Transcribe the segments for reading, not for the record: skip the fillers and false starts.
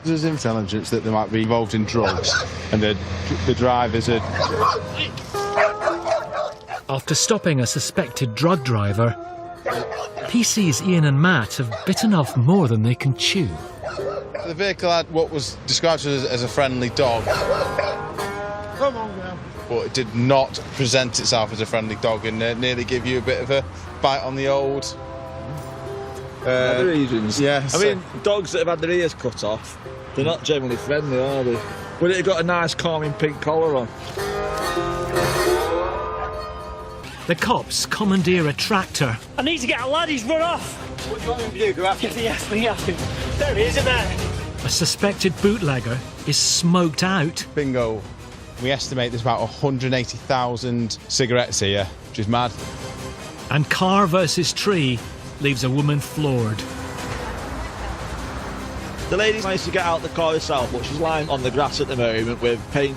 There's intelligence that they might be involved in drugs, and the drivers are... After stopping a suspected drug driver, PC's Ian and Matt have bitten off more than they can chew. The vehicle had what was described as a friendly dog. Come on now. But it did not present itself as a friendly dog and nearly give you a bit of a bite on the old... Other reasons. Yes. I mean, dogs that have had their ears cut off, they're not generally friendly, are they? Would it have got a nice calming pink collar on? The cops commandeer a tractor. I need to get a lad, he's run off. What do you want him to do? Go after him? Yes, we have to. There he is, isn't there? A suspected bootlegger is smoked out. Bingo. We estimate there's about 180,000 cigarettes here, which is mad. And car versus tree leaves a woman floored. The lady managed to get out the car herself, but she's lying on the grass at the moment with paint.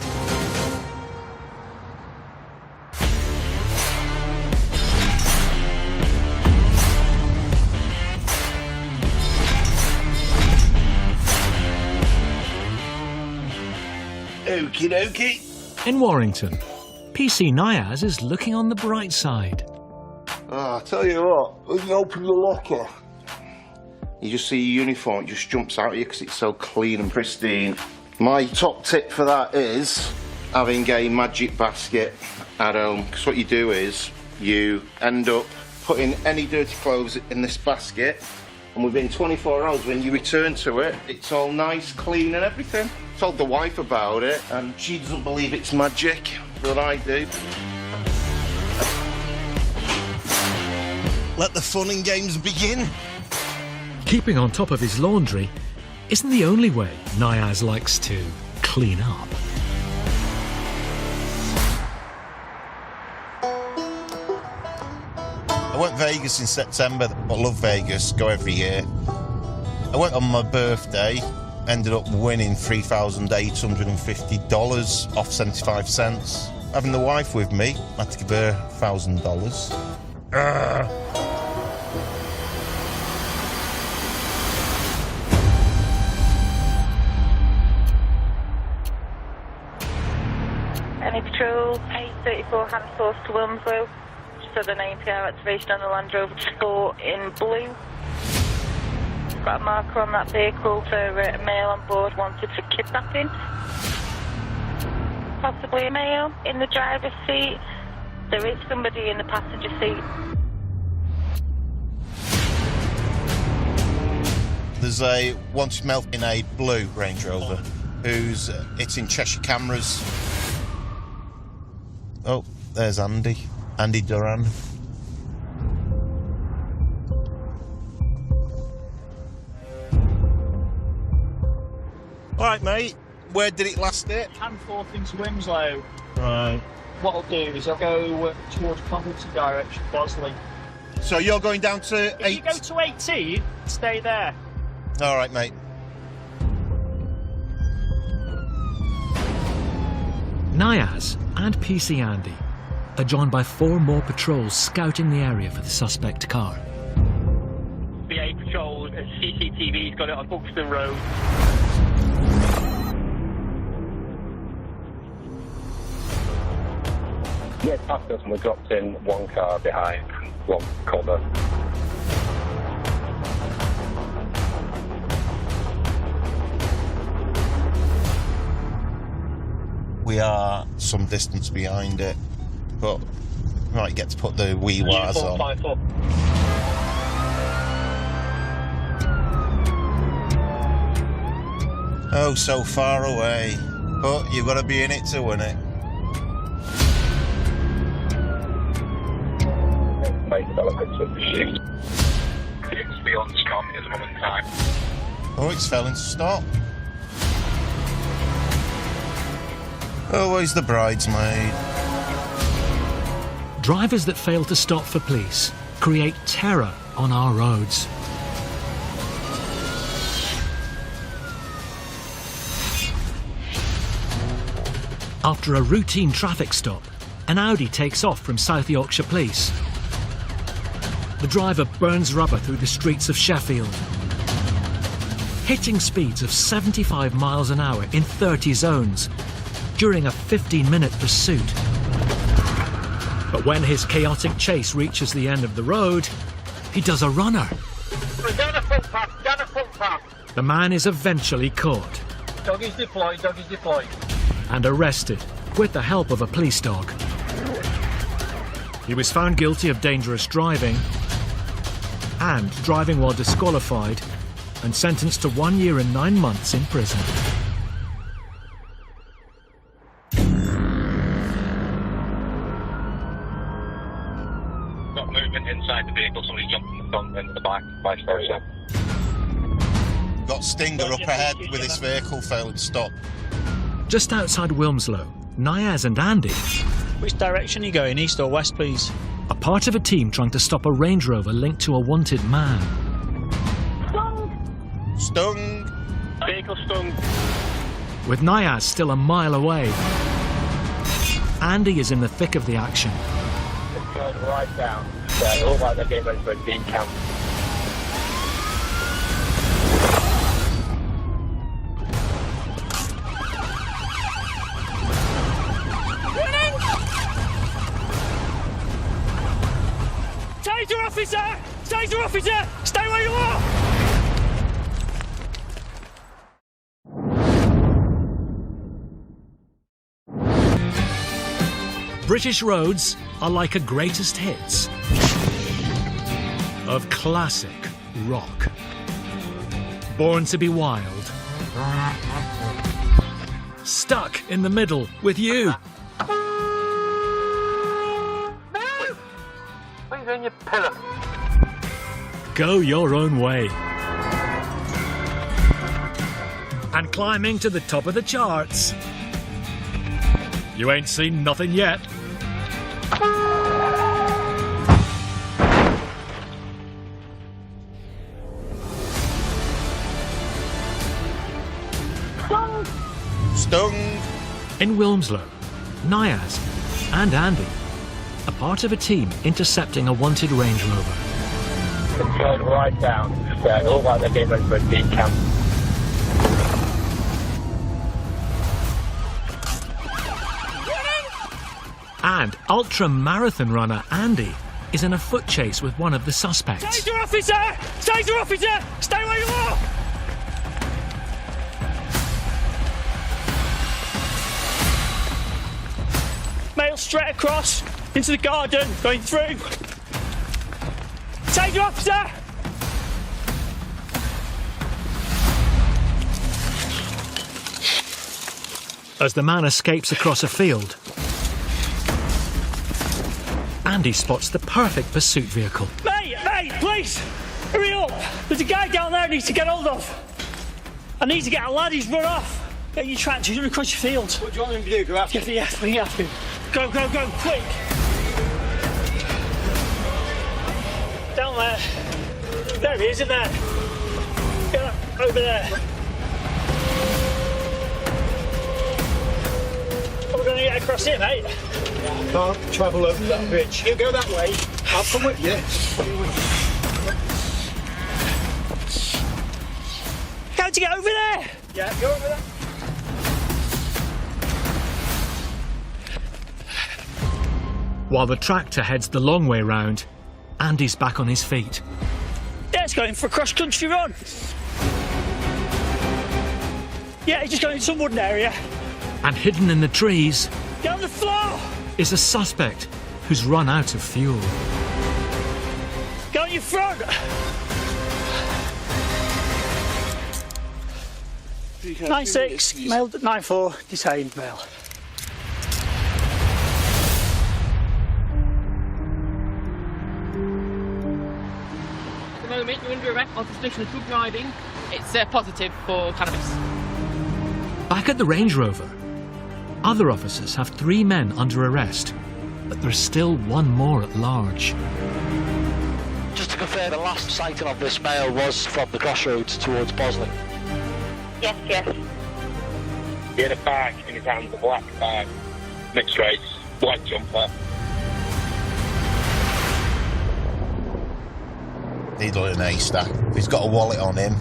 Okie dokie. In Warrington, PC Niaz is looking on the bright side. Oh, I tell you what, when you open the locker, you just see your uniform, it just jumps out at you because it's so clean and pristine. My top tip for that is having a magic basket at home, because what you do is you end up putting any dirty clothes in this basket, and within 24 hours when you return to it, it's all nice, clean and everything. I told the wife about it and she doesn't believe it's magic, but I do. Let the fun and games begin. Keeping on top of his laundry isn't the only way Niaz likes to clean up. I went Vegas in September. I love Vegas, go every year. I went on my birthday, ended up winning $3,850 off 75 cents. Having the wife with me, I had to give her $1,000. Any patrol, 834 Hanforth to Wilmslow. Southern APR activation on the Land Rover Sport in blue. Got a marker on that vehicle for a male on board wanted for kidnapping. Possibly a male in the driver's seat. There is somebody in the passenger seat. There's a wanted male in a blue Range Rover who's hitting Cheshire cameras. Oh, there's Andy. Andy Duran. All right, mate. Where did it last hit? Hanforth into Winslow. Right. What I'll do is I'll go towards Covington direction, Bosley. So you're going down to If you go to 18, stay there. All right, mate. Niaz and PC Andy are joined by 4 more patrols scouting the area for the suspect car. BA patrol, CCTV's got it on Buxton Road. Yeah, past us and we dropped in one car behind, one cover. We are some distance behind it, but we might get to put the wee wires on. 54. Oh, so far away, but you've got to be in it to win it. Main developments of the shift. It's beyond Scott at the moment in time. Oh, it's failing to stop. Always the bridesmaid. Drivers that fail to stop for police create terror on our roads. After a routine traffic stop, an Audi takes off from South Yorkshire Police. The driver burns rubber through the streets of Sheffield. hitting speeds of 75 miles an hour in 30 zones during a 15-minute pursuit. But when his chaotic chase reaches the end of the road, he does a runner. Down the footpath. The man is eventually caught Doggies deployed. and arrested with the help of a police dog. He was found guilty of dangerous driving and driving while disqualified and sentenced to 1 year and 9 months in prison. Got movement inside the vehicle, somebody jumped in the front and the back, vice versa. Got Stinger up ahead with his vehicle failing to stop. Just outside Wilmslow, Niaz and Andy Which direction are you going, east or west, please? are part of a team trying to stop a Range Rover linked to a wanted man. Stung! Vehicle stung. With Niaz still a mile away, Andy is in the thick of the action. Going right down. It looks like they're getting ready for a deep camp. Taser officer! Taser officer! Stay where you are! British roads are like a greatest hits of classic rock. Born to be wild. Stuck in the middle with you. In your pillar. Go your own way. And climbing to the top of the charts. You ain't seen nothing yet. Stung! In Wilmslow, Niaz and Andy are part of a team intercepting a wanted Range Rover. Going right down. It looks like they're getting ready for a deep camp. And ultra-marathon runner Andy is in a foot chase with one of the suspects. Taser officer! Taser officer! Stay where you are! Male straight across into the garden, going through. Taser officer! As the man escapes across a field, Andy spots the perfect pursuit vehicle. Mate, please! Hurry up! There's a guy down there I need to get hold of. I need to get a lad, he's run off. Get your tractor, he's run across your field. What do you want him to do? Go after him? Yeah, bring it after him. Go, quick! Down there. There he is, isn't there? Get over there. We're going to get across here, mate. Can't travel over that bridge. You go that way. I'll come with you. How to get over there? Yeah, go over there. While the tractor heads the long way round, Andy's back on his feet. Dad's going for a cross-country run. Yeah, he's just going into some wooden area. And hidden in the trees Get on the floor! is a suspect who's run out of fuel. Get on your front! 9-6, male 9-4, detained male. At the moment, you're under arrest on suspicion of drug driving. It's positive for cannabis. Back at the Range Rover, other officers have 3 men under arrest, but there's still one more at large. Just to confirm, the last sighting of this male was from the crossroads towards Bosley. Yes. He had a bag in his hand, a black bag, mixed race, black jumper. Needle in a haystack. He's got a wallet on him.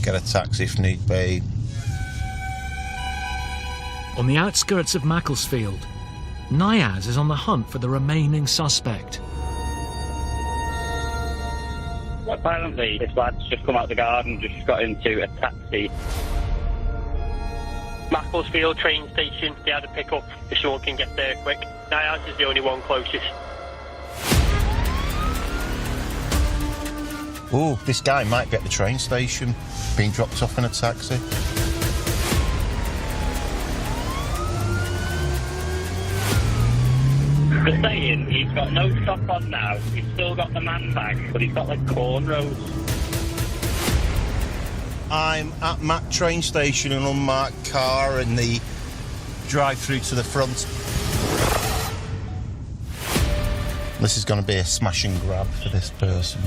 get a taxi if need be. On the outskirts of Macclesfield, Niaz is on the hunt for the remaining suspect. Apparently, this lad's just come out the garden, just got into a taxi. Macclesfield train station, they had a pick-up if someone can get there quick. Niaz is the only one closest. Oh, this guy might be at the train station, being dropped off in a taxi. They're saying he's got no top on now, he's still got the man bag, but he's got like cornrows. I'm at Mac train station, an unmarked car in the drive-through to the front. This is going to be a smash and grab for this person.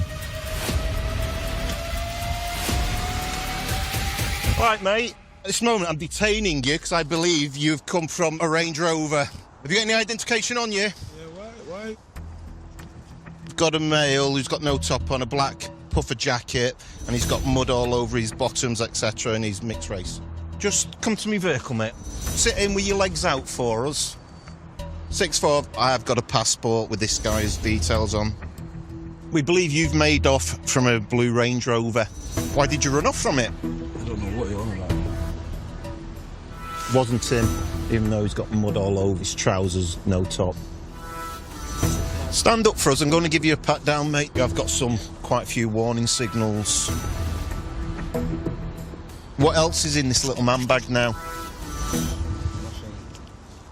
Right, mate, at this moment I'm detaining you because I believe you've come from a Range Rover. Have you got any identification on you? Yeah, why? You've got a male who's got no top on, a black puffer jacket, and he's got mud all over his bottoms, etc., and he's mixed race. Just come to me vehicle, mate. Sit in with your legs out for us. 6'4", I've got a passport with this guy's details on. We believe you've made off from a blue Range Rover. Why did you run off from it? I don't know what you're on about. Wasn't him, even though he's got mud all over his trousers, no top. Stand up for us, I'm going to give you a pat down, mate. I've got quite a few warning signals. What else is in this little man bag now?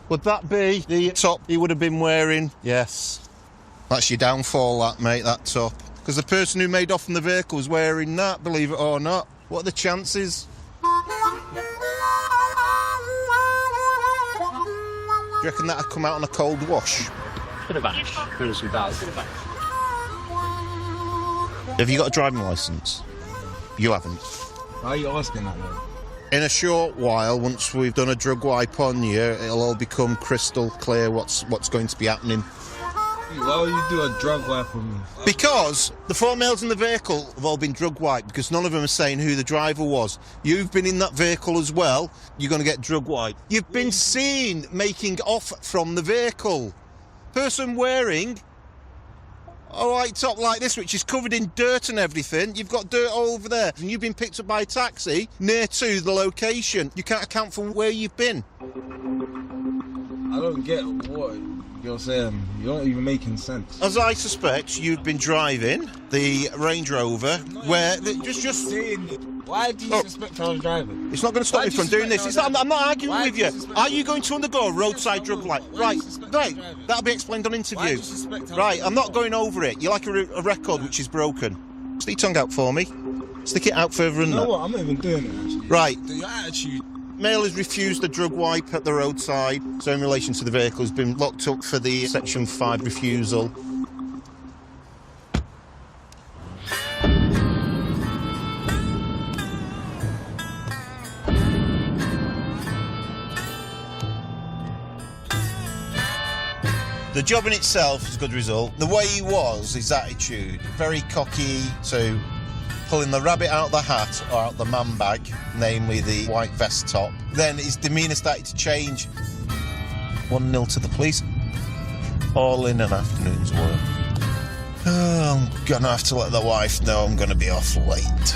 Would that be the top he would have been wearing? Yes. That's your downfall, that, mate, that top. Because the person who made off from the vehicle was wearing that, believe it or not. What are the chances? Do you reckon that'd come out on a cold wash? Could have vanished. Could have vanished. Have you got a driving licence? You haven't. Why are you asking that, though? In a short while, once we've done a drug wipe on you, it'll all become crystal clear what's going to be happening. Why would you do a drug wipe on me? Because the 4 males in the vehicle have all been drug wiped because none of them are saying who the driver was. You've been in that vehicle as well. You're going to get drug wiped. You've been seen making off from the vehicle. Person wearing a white top like this, which is covered in dirt and everything. You've got dirt all over there. And you've been picked up by a taxi near to the location. You can't account for where you've been. I don't get what you're saying. You're not even making sense. As I suspect, you've been driving the Range Rover where... Just saying, why do you suspect I was driving? It's not going to stop me from doing this. I'm not arguing with you. Are you going to undergo a roadside drug wipe? Right. That'll be explained on interview. Right, I'm not going over it. You're like a record which is broken. Stick your tongue out for me. Stick it out further than that. You know what? I'm not even doing it, actually. Right. Your attitude... Male has refused a drug wipe at the roadside, so in relation to the vehicle has been locked up for the Section 5 refusal. The job in itself is a good result. The way he was, his attitude, very cocky to pulling the rabbit out of the hat or out the man bag, namely the white vest top. Then his demeanour started to change. 1-0 to the police. All in an afternoon's work. Oh, I'm gonna have to let the wife know I'm gonna be off late.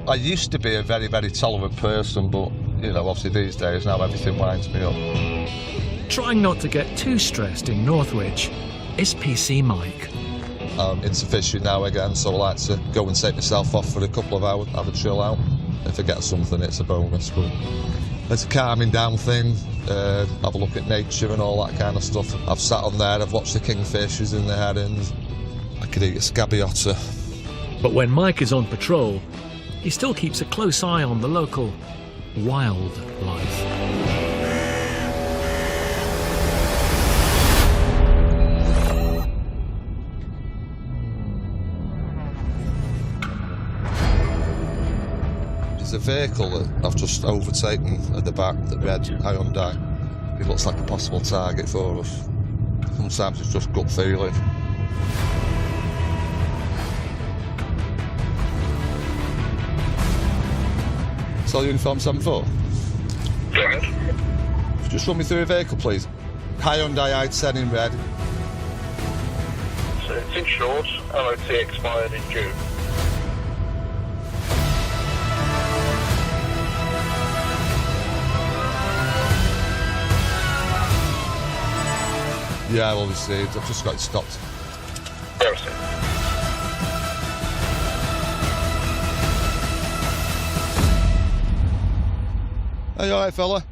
I used to be a very, very tolerant person, but, you know, obviously these days now everything winds me up. Trying not to get too stressed in Northwich is PC Mike. I'm into fishing now again, so I like to go and take myself off for a couple of hours, have a chill out. If I get something, it's a bonus, but it's a calming down thing. Have a look at nature and all that kind of stuff. I've sat on there, I've watched the kingfishers in the herons. I could eat a scabby otter. But when Mike is on patrol, he still keeps a close eye on the local wildlife. there's a vehicle that I've just overtaken at the back, the red Hyundai. It looks like a possible target for us. Sometimes it's just gut feeling. Cell uniform 74. Just run me through a vehicle, please. Hyundai i10 in red. So it's insured, MOT expired in June. Yeah, well received. I've just got it stopped. Are you alright, fella?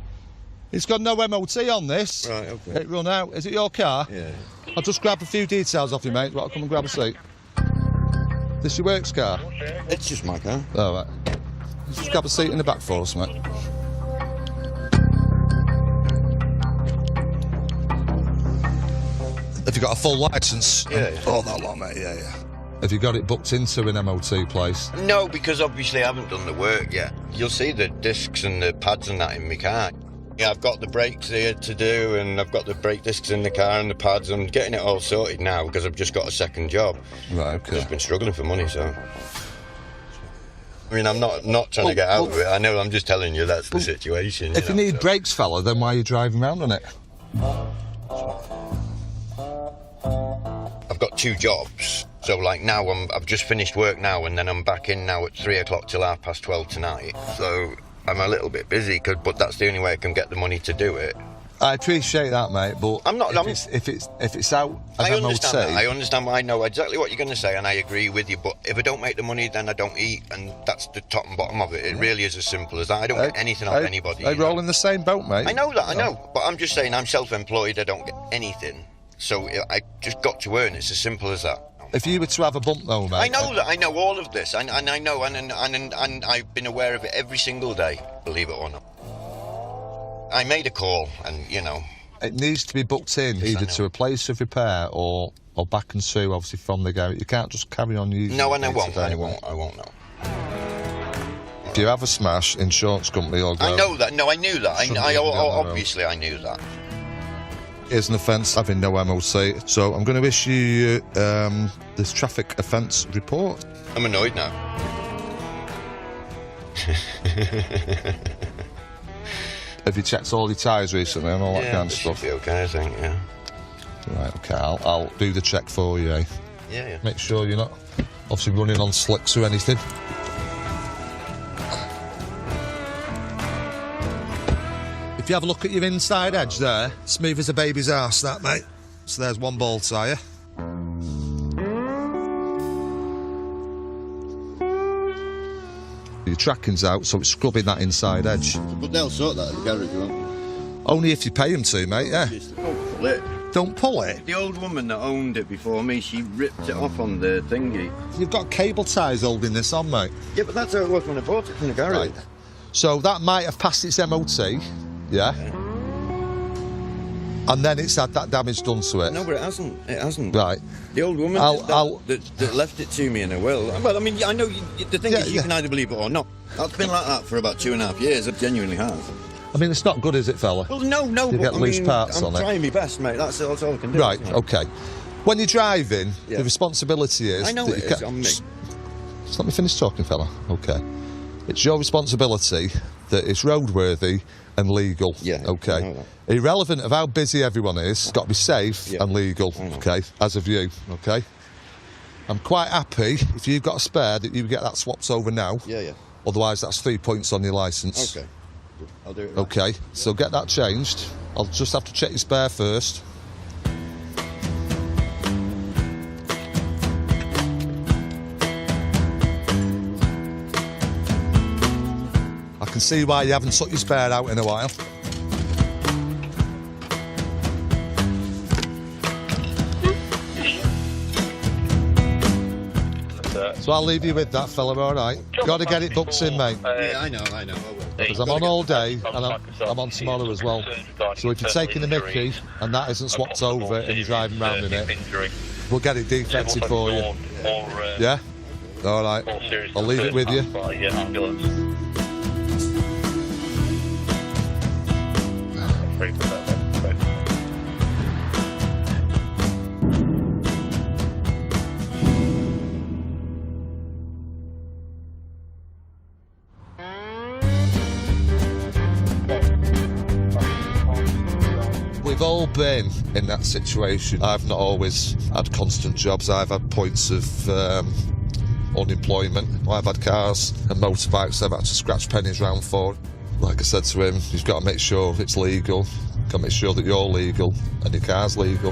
It's got no MOT on this. Right, okay. It run out. Is it your car? Yeah. I'll just grab a few details off you, mate. I'll come and grab a seat. This your works car? It's just my car. All right. Just grab a seat in the back for us, mate. Have you got a full licence? Yeah. Oh, that lot, mate. Yeah, yeah. Have you got it booked into an MOT place? No, because obviously I haven't done the work yet. You'll see the discs and the pads and that in my car. Yeah, I've got the brakes here to do, and I've got the brake discs in the car and the pads. I'm getting it all sorted now because I've just got a second job. Right, okay. I've just been struggling for money, so... I mean, I'm not trying to get out of it. I know, I'm just telling you that's the situation. If you need brakes, fella, then why are you driving around on it? I've got 2 jobs. So, like, now I've just finished work now, and then I'm back in now at 3 o'clock till 12:30 tonight. So I'm a little bit busy, but that's the only way I can get the money to do it. I appreciate that, mate, but I'm not. If it's out of I MOT... understand that. I understand. I know exactly what you're going to say, and I agree with you. But if I don't make the money, then I don't eat, and that's the top and bottom of it. It really is as simple as that. I don't get anything off anybody. I roll in the same boat, mate. I know that. I know, but I'm just saying I'm self-employed. I don't get anything, so I just got to earn. It's as simple as that. If you were to have a bump, though, mate... I know that. I know all of this, and I know, and I've been aware of it every single day, believe it or not. I made a call, and, you know... It needs to be booked in, either to a place of repair or back and to, obviously, from the garage. You can't just carry on using No, it. and I won't know. If you have a smash, insurance company will go... I know that. No, I knew that. Obviously, I knew that. Here's an offence having no MOT, so I'm going to issue you this traffic offence report. I'm annoyed now. Have you checked all your tyres recently and all that kind of stuff? Yeah, should be okay, I think, yeah. Right, okay, I'll do the check for you, eh? Yeah. Make sure you're not obviously running on slicks or anything. If you have a look at your inside edge there, smooth as a baby's arse, that, mate. So there's one ball tyre. Your tracking's out, so it's scrubbing that inside edge. But they'll sort that at the garage, won't they? Only if you pay them to, mate, yeah. Don't pull it. Don't pull it? The old woman that owned it before me, she ripped it off on the thingy. You've got cable ties holding this on, mate. Yeah, but that's how it was when I bought it from the garage. Right. So that might have passed its MOT, yeah? And then it's had that damage done to it. No, but it hasn't. It hasn't. Right. The old woman that left it to me in a will. Well, I mean, I know the thing is you can either believe it or not. I've been like that for about 2.5 years. I genuinely have. I mean, it's not good, is it, fella? Well, no. You get loose parts on it. I'm trying my best, mate. That's all I can do. Right. Okay. When you're driving, the responsibility is. I know it is on me. Just let me finish talking, fella. Okay. It's your responsibility that it's roadworthy and legal. Yeah. Okay. Irrelevant of how busy everyone is, it's got to be safe and legal. Okay. As of you. Okay. I'm quite happy if you've got a spare that you get that swapped over now. Yeah. Otherwise, that's 3 points on your licence. Okay. I'll do it. Okay. So get that changed. I'll just have to check your spare first. I can see why you haven't took your spare out in a while. So I'll leave you with that, fella, all right? Got to get it booked in, mate. Yeah, I know. Because I'm on all day, and I'm on tomorrow as well. So if you're taking the mickey, and that isn't swapped over, and you're driving around in it, we'll get it defected for you. Yeah? All right. I'll leave it with you. We've all been in that situation. I've not always had constant jobs. I've had points of unemployment. I've had cars and motorbikes I've had to scratch pennies round for. Like I said to him, you've got to make sure it's legal. You've got to make sure that you're legal and your car's legal.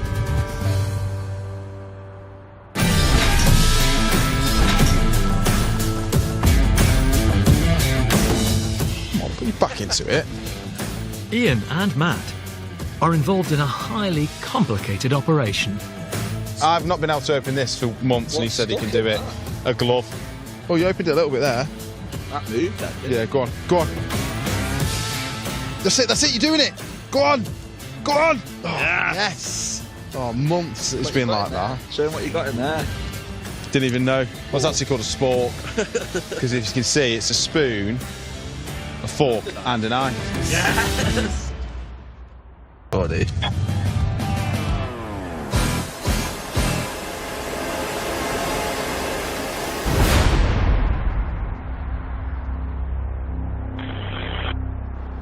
Come on, put your back into it. Ian and Matt are involved in a highly complicated operation. I've not been able to open this for months, and he said he can do it. A glove. Oh, you opened it a little bit there. That moved, that did. Yeah, go on, go on. That's it, you're doing it. Go on, go on. Oh, yes. Oh, months it's been like that. Show him what you got in there. Didn't even know. Well, it's actually called a spork. Because if you can see, it's a spoon, a fork, and a knife. Yes. Buddy.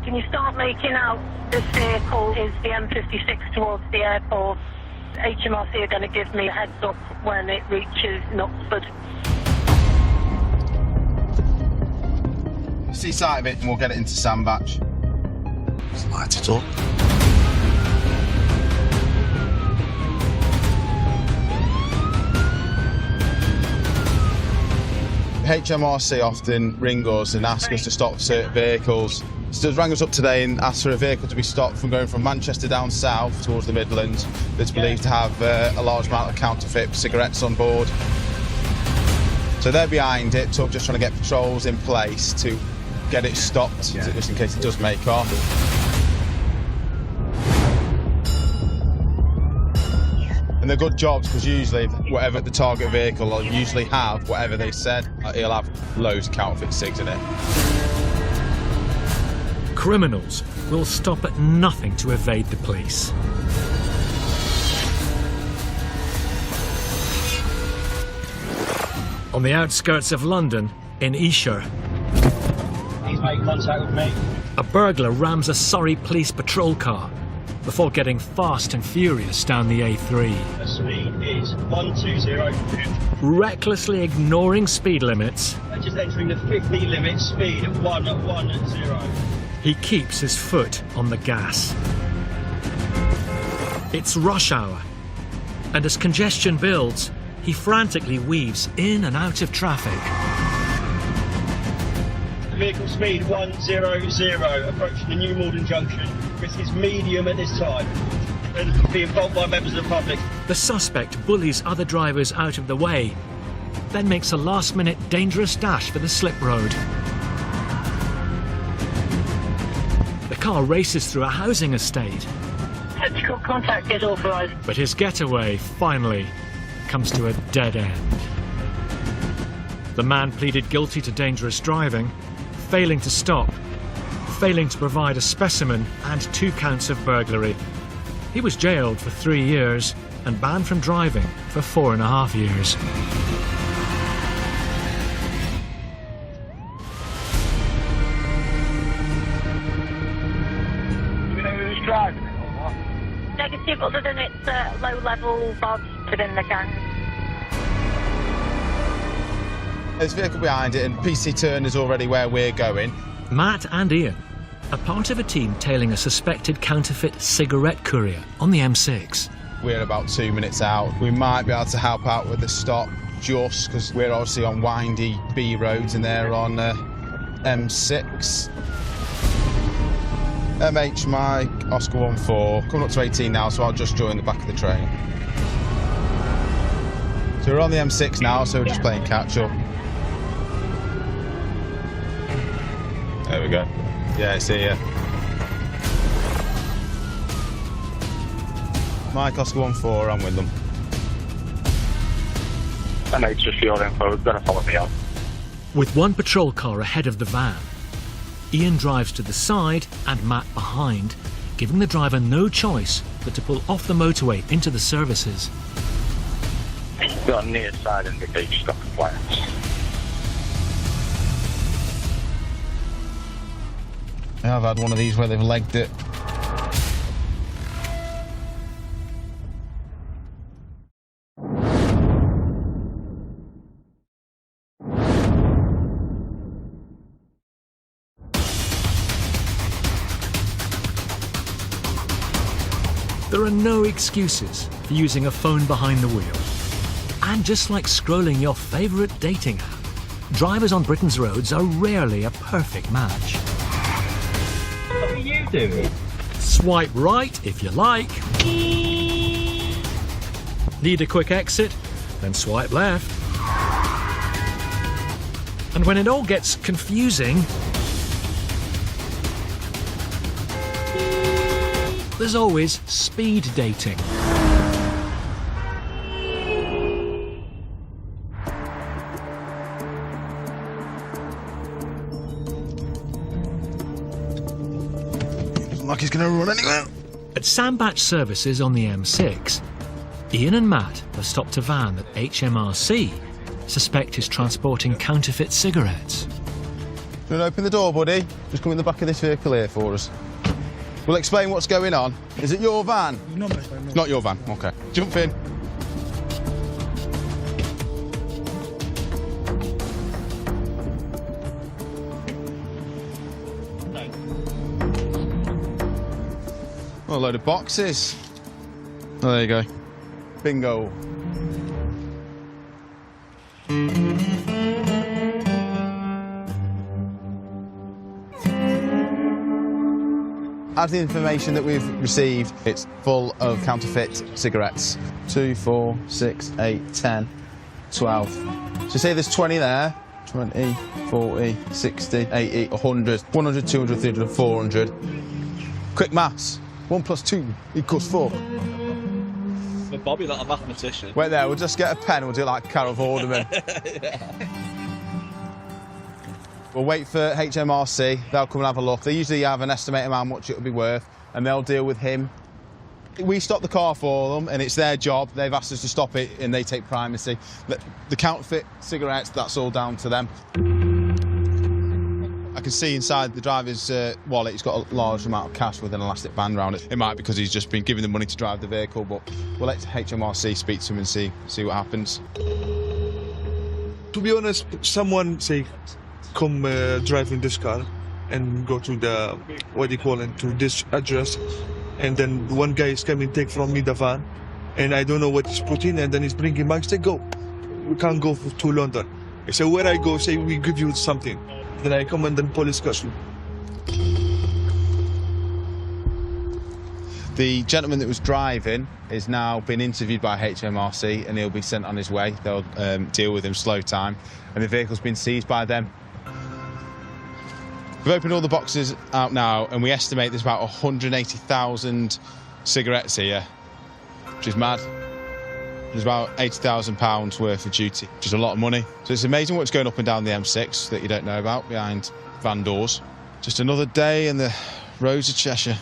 Can you start making out this vehicle is the M56 towards the airport? HMRC are going to give me a heads up when it reaches Knutsford. See sight of it and we'll get it into Sandbach. Let's light it up. HMRC often ring us and ask us to stop certain vehicles. So they rang us up today and asked for a vehicle to be stopped from going from Manchester down south towards the Midlands that's believed to have a large amount of counterfeit cigarettes on board. So they're behind it, so just trying to get patrols in place to get it stopped, just in case it does make off. And they're good jobs because usually whatever the target vehicle will usually have, whatever they said, he'll have loads of counterfeit cigs in it. Criminals will stop at nothing to evade the police. On the outskirts of London, in Esher, He's made contact with me. a burglar rams a Surrey police patrol car before getting fast and furious down the A3. The speed is 120. Recklessly ignoring speed limits, Just entering the 50 limit speed of 110. he keeps his foot on the gas. It's rush hour, and as congestion builds, he frantically weaves in and out of traffic. Vehicle speed 100, approaching the New Malden Junction. Risk is medium at this time and being followed by members of the public. The suspect bullies other drivers out of the way, then makes a last-minute dangerous dash for the slip road. The car races through a housing estate, Tactical contact is authorised. but his getaway finally comes to a dead end. The man pleaded guilty to dangerous driving, failing to stop, failing to provide a specimen, and 2 counts of burglary. He was jailed for 3 years and banned from driving for 4.5 years. Do we know who's driving it or what? Negative, other than its low-level bods within the gang. There's a vehicle behind it and PC turn is already where we're going. Matt and Ian are part of a team tailing a suspected counterfeit cigarette courier on the M6. We're about 2 minutes out. We might be able to help out with the stop just because we're obviously on windy B roads and they're on M6. MH Mike, Oscar 14, coming up to 18 now, so I'll just join the back of the train. So we're on the M6 now, so we're just playing catch up. There we go. Yeah, it's here. Mike, Oscar 14, I'm with them. And it's just your info, it's going to follow me on. With one patrol car ahead of the van, Ian drives to the side and Matt behind, giving the driver no choice but to pull off the motorway into the services. Got a near side indicator stock flaps. I've had one of these where they've legged it. There are no excuses for using a phone behind the wheel. And just like scrolling your favourite dating app, drivers on Britain's roads are rarely a perfect match. What are you doing? Swipe right if you like. Need a quick exit? Then swipe left. And when it all gets confusing, there's always speed dating. Doesn't like he's going to run anywhere. At Sandbatch services on the M6, Ian and Matt have stopped a van that HMRC suspect is transporting counterfeit cigarettes. Do you want to open the door, buddy? Just come in the back of this vehicle here for us. We'll explain what's going on. Is it your van? No, my van. No. Not your van, okay. Jump in. Oh, a load of boxes. Oh, there you go. Bingo. As the information that we've received, it's full of counterfeit cigarettes. 2, 4, 6, 8, 10, 12. So say there's 20 there. 20, 40, 60, 80, 100, 100, 200, 300, 400. Quick maths. 1 plus 2 equals 4. But Bobby, not a mathematician. Wait there, we'll just get a pen and we'll do it like Carol Vorderman. We'll wait for HMRC, they'll come and have a look. They usually have an estimate of how much it'll be worth and they'll deal with him. We stop the car for them and it's their job. They've asked us to stop it and they take primacy. The counterfeit cigarettes, that's all down to them. I can see inside the driver's wallet he's got a large amount of cash with an elastic band around it. It might be because he's just been given the money to drive the vehicle, but we'll let HMRC speak to him and see what happens. To be honest, someone say, come drive in this car and go to the, what do you call it, to this address. And then one guy is coming take from me the van and I don't know what he's putting and then he's bringing back, say, go. We can't go to London. I say, where I go, say, we give you something. Then I come and then police catch me. The gentleman that was driving is now been interviewed by HMRC and he'll be sent on his way. They'll deal with him slow time and the vehicle's been seized by them. We've opened all the boxes out now and we estimate there's about 180,000 cigarettes here, which is mad. There's about £80,000 worth of duty, which is a lot of money. So it's amazing what's going up and down the M6 that you don't know about behind van doors. Just another day in the roads of Cheshire.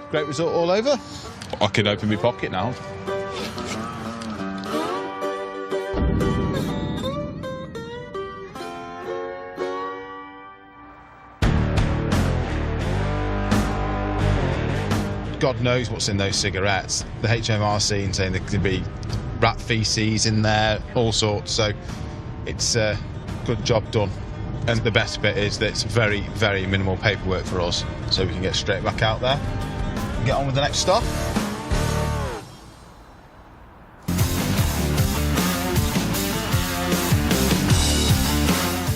Great result all over. I can open my pocket now. God knows what's in those cigarettes. The HMRC saying there could be rat feces in there, all sorts. So it's a good job done. And the best bit is that it's very, very minimal paperwork for us. So we can get straight back out there and get on with the next stop.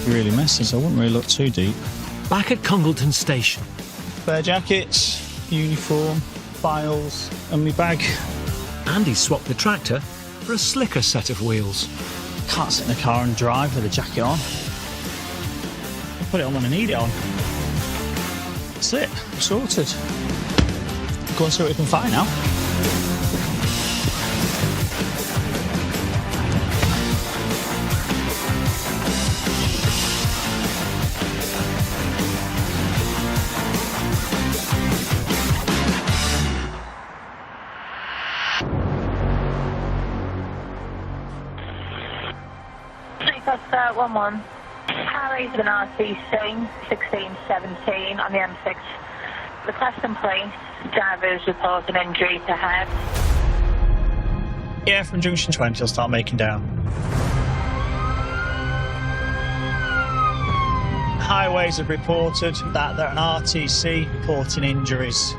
Really messy, so I wouldn't really look too deep. Back at Congleton Station. Spare jackets, uniform, files, and my bag. Andy swapped the tractor for a slicker set of wheels. Can't sit in the car and drive with a jacket on. I'll put it on when I need it on. That's it, I'm sorted. Go and see what we can find now. That's 1-1. Harry's an RTC 1617 on the M6. The Preston Police drivers report an injury to head. Yeah, from junction 20, I'll start making down. Highways have reported that they're an RTC reporting injuries.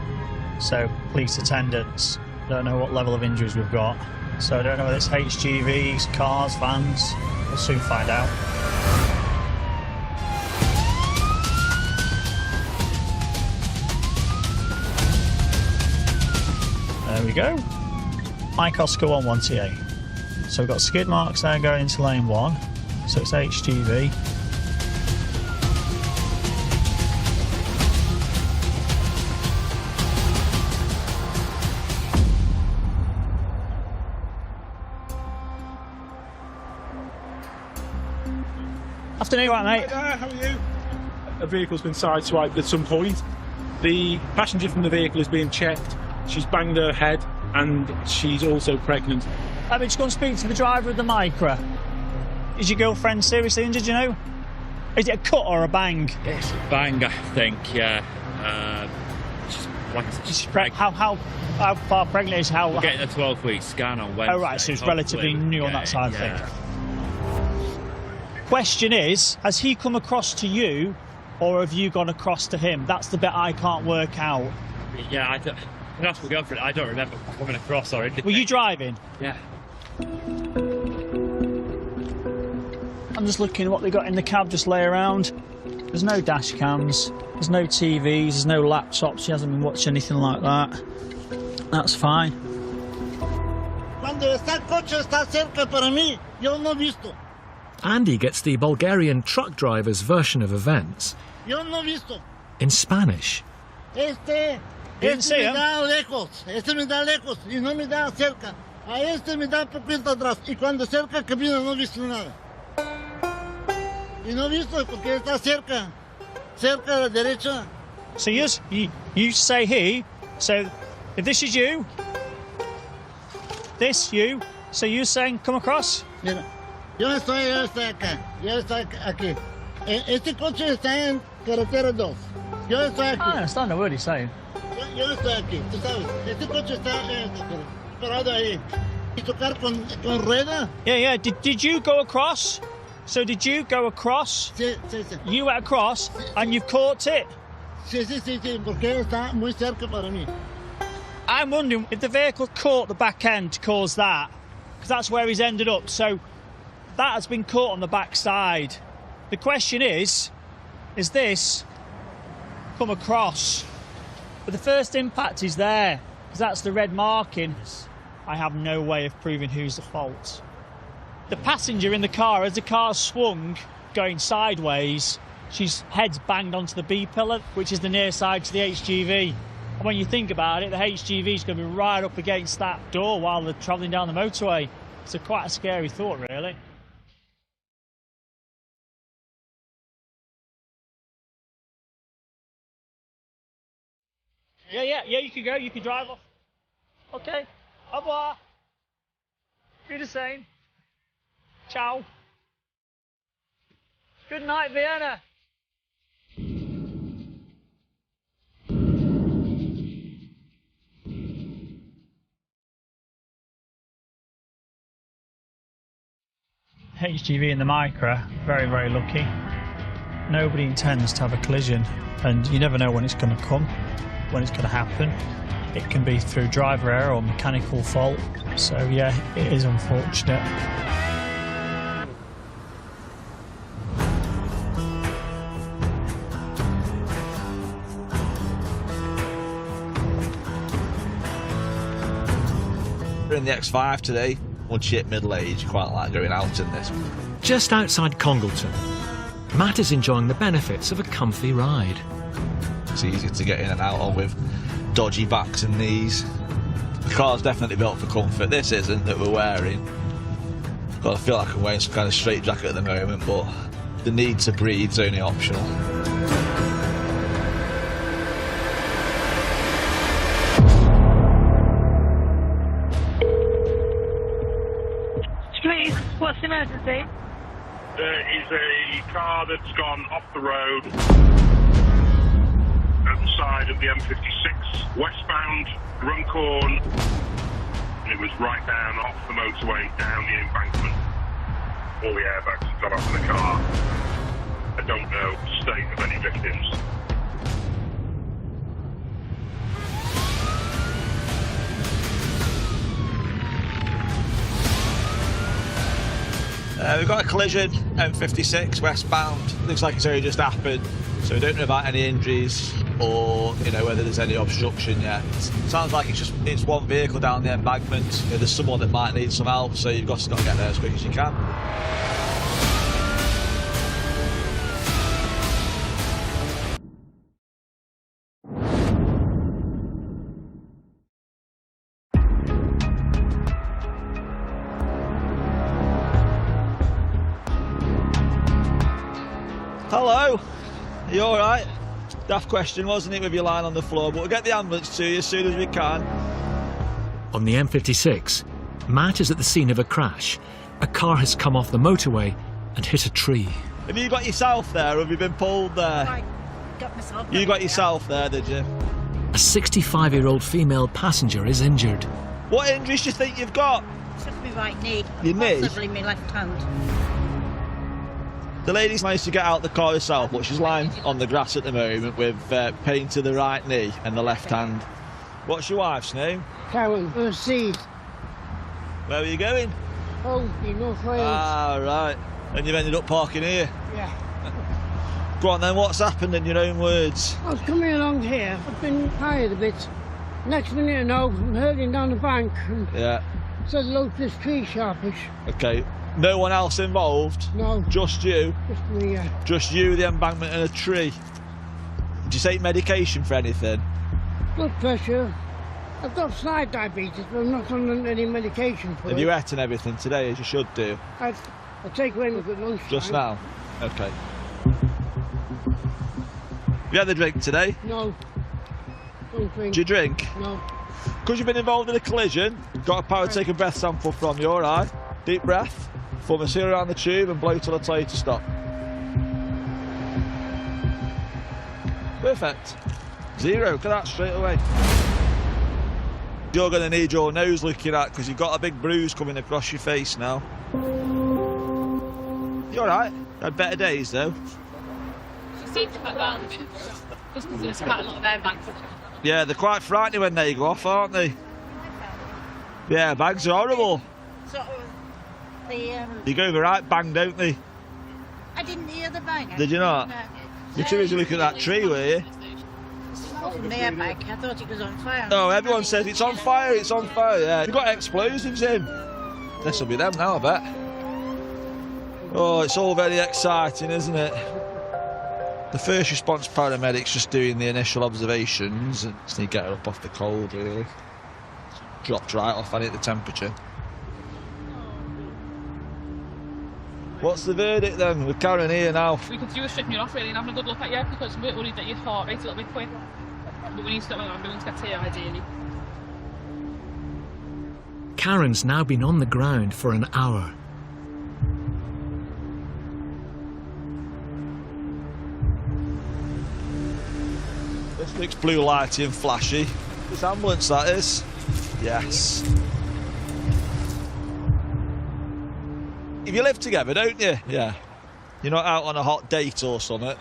So, police attendants. Don't know what level of injuries we've got. So I don't know whether it's HGVs, cars, vans. We'll soon find out. There we go. Mike Oscar 11TA. So we've got skid marks there going into lane 1. So it's HGV. Afternoon, right, mate. Hi there, how are you? A vehicle's been sideswiped at some point. The passenger from the vehicle is being checked. She's banged her head and she's also pregnant. I'm just going to speak to the driver of the Micra. Is your girlfriend seriously injured, you know? Is it a cut or a bang? It's a bang, I think, yeah. She's pregnant. How far pregnant is how? We're getting a 12-week scan on Wednesday. Oh, right, so it's relatively new on that side of things. Question is, has he come across to you or have you gone across to him? That's the bit I can't work out. Yeah, I don't I don't remember coming across or anything. Were you driving? Yeah. I'm just looking at what they got in the cab just lay around. There's no dash cams, there's no TVs, there's no laptops. She hasn't been watching anything like that. That's fine. Cuando está el coche está cerca para mí, yo no visto. Andy gets the Bulgarian truck driver's version of events Yo no visto. in Spanish. Este me da lejos, este me da lejos y no me da cerca. A este me da poquito atrás y cuando cerca camina no visto nada. Y no visto porque está cerca a la derecha. So you say he, so if this is you, this you, so you're saying come across? Mira, yo estoy acá, yo estoy aquí. Este coche está en carretera 2. Yo estoy aquí. I understand the word he's saying. Yo estoy aquí, tú sabes. Este coche está parado ahí. Y tocar con rueda. Yeah. Did you go across? So did you go across? Sí. You went across and you've caught it? Sí, porque está muy cerca para mí. I'm wondering if the vehicle caught the back end to cause that, because that's where he's ended up. So that has been caught on the back side. The question is this come across? But the first impact is there, because that's the red marking. I have no way of proving who's the fault. The passenger in the car, as the car swung going sideways, she's head's banged onto the B pillar, which is the near side to the HGV. And when you think about it, the HGV is going to be right up against that door while they're travelling down the motorway. It's quite a scary thought, really. Yeah, you can go, you can drive off. Okay, au revoir. You're the same. Ciao. Good night, Vienna. HGV and the Micra, very, very lucky. Nobody intends to have a collision, and you never know when it's going to come, when it's going to happen. It can be through driver error or mechanical fault, so yeah, it is unfortunate. We're in the X5 today. Once you hit middle age, you quite like going out in this. Just outside Congleton, Matt is enjoying the benefits of a comfy ride. It's easy to get in and out of with dodgy backs and knees. The car's definitely built for comfort. This isn't, that we're wearing. God, I feel like I'm wearing some kind of straight jacket at the moment, but the need to breathe's only optional. Please, what's the emergency? There is a car that's gone off the road at the side of the M56, westbound, Runcorn. And it was right down off the motorway, down the embankment. All the airbags have gone off in the car. I don't know the state of any victims. We've got a collision, M56 westbound. Looks like it's only just happened, so we don't know about any injuries or whether there's any obstruction yet. Sounds like it's one vehicle down the embankment. There's someone that might need some help, so you've got to get there as quick as you can. Hello, are you alright? Daft question, wasn't it, with your line on the floor, but we'll get the ambulance to you as soon as we can. On the M56, Matt is at the scene of a crash. A car has come off the motorway and hit a tree. Have you got yourself there, or have you been pulled there? I got myself. You got yourself there, did you? A 65-year-old female passenger is injured. What injuries do you think you've got? It's just my right knee. Your knee? Possibly my left hand. The lady's managed to get out the car herself, but she's lying on the grass at the moment with pain to the right knee and the left hand. What's your wife's name? Karen, overseas. Where are you going? Home in North Wales. Ah, right. And you've ended up parking here? Yeah. Go on then, what's happened in your own words? I was coming along here, I've been tired a bit. Next minute I know, I'm hurling down the bank and Yeah. said low to this tree sharpish. Okay. No one else involved? No. Just you? Just me, yeah. Just you, the embankment and a tree? Do you take medication for anything? Blood pressure. I've got slight diabetes, but I'm not on any medication for Have it. you eaten everything today as you should do? I take away at lunchtime. Just now? Okay. Have you had a drink today? No. Don't drink. Do you drink? No. Because you've been involved in a collision, got a power to take a breath sample from you, alright? Deep breath, form a seal around the tube and blow till I tell you to stop. Perfect. 0, look at that straight away. You're going to need your nose looking at because you've got a big bruise coming across your face now. You alright? Had better days though. She seems to put down just because there's quite a lot of airbags. Yeah, they're quite frightening when they go off, aren't they? Yeah, bags are horrible. Sort of the, They go over right bang, don't they? I didn't hear the bang. Did you not? No. You're too busy looking at that tree, were you? From the airbag, I thought it was on fire. Oh, everyone says it's on fire, it's on fire, yeah. You've got explosives in. This'll be them now, I bet. Oh, it's all very exciting, isn't it? The first response paramedics just doing the initial observations and just need to get her up off the cold, really. Dropped right off, hadn't it, the temperature. What's the verdict then? We're Karen here now. We could do a stripping you off really and having a good look at you because we're worried that your heart rate's a little bit quick. But we need to get an ambulance to get to you ideally. Karen's now been on the ground for an hour. This looks blue lighty and flashy. This ambulance, that is. Yes. You live together, don't you? Yeah. You're not out on a hot date or something?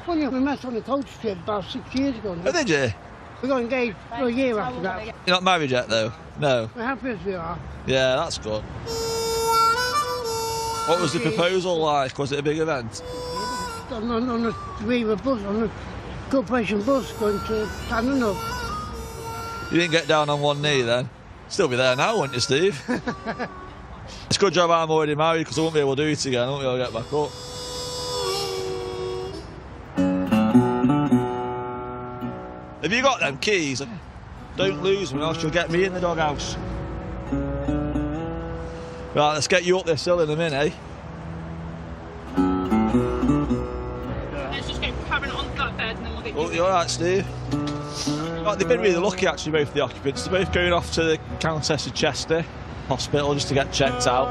Funny, we met on a coach trip about 6 years ago now. Oh, did you? We got engaged for a year after that. You're not married yet, though? No. We're happy as we are. Yeah, that's good. What was the proposal like? Was it a big event? On a Riva bus, on a corporation bus going to Tannenhook. You didn't get down on one knee then? Still be there now, wouldn't you, Steve? It's a good job I'm already married because I won't be able to do it again. I won't be able to get back up. Have you got them keys? Don't lose them, or else you'll get me in the doghouse. Right, let's get you up this hill in a minute, eh? Let's just get Karen onto that bed and then we'll get you. Oh, you alright, Steve? Right, they've been really lucky, actually, both the occupants. They're both going off to the Countess of Chester Hospital just to get checked out.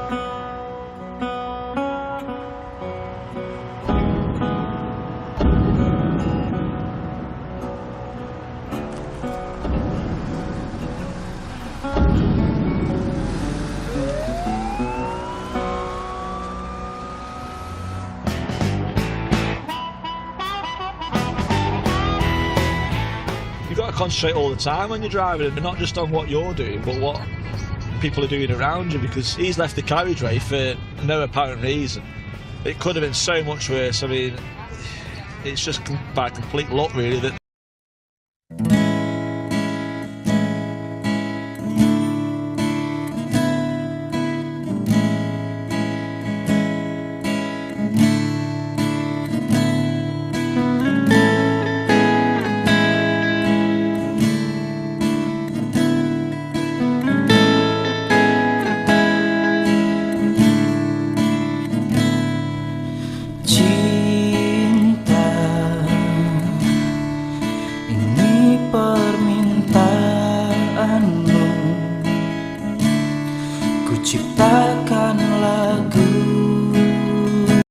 concentrate all the time when you're driving, and not just on what you're doing, but what people are doing around you, because he's left the carriageway for no apparent reason. It could have been so much worse. I mean, it's just by complete luck, really, that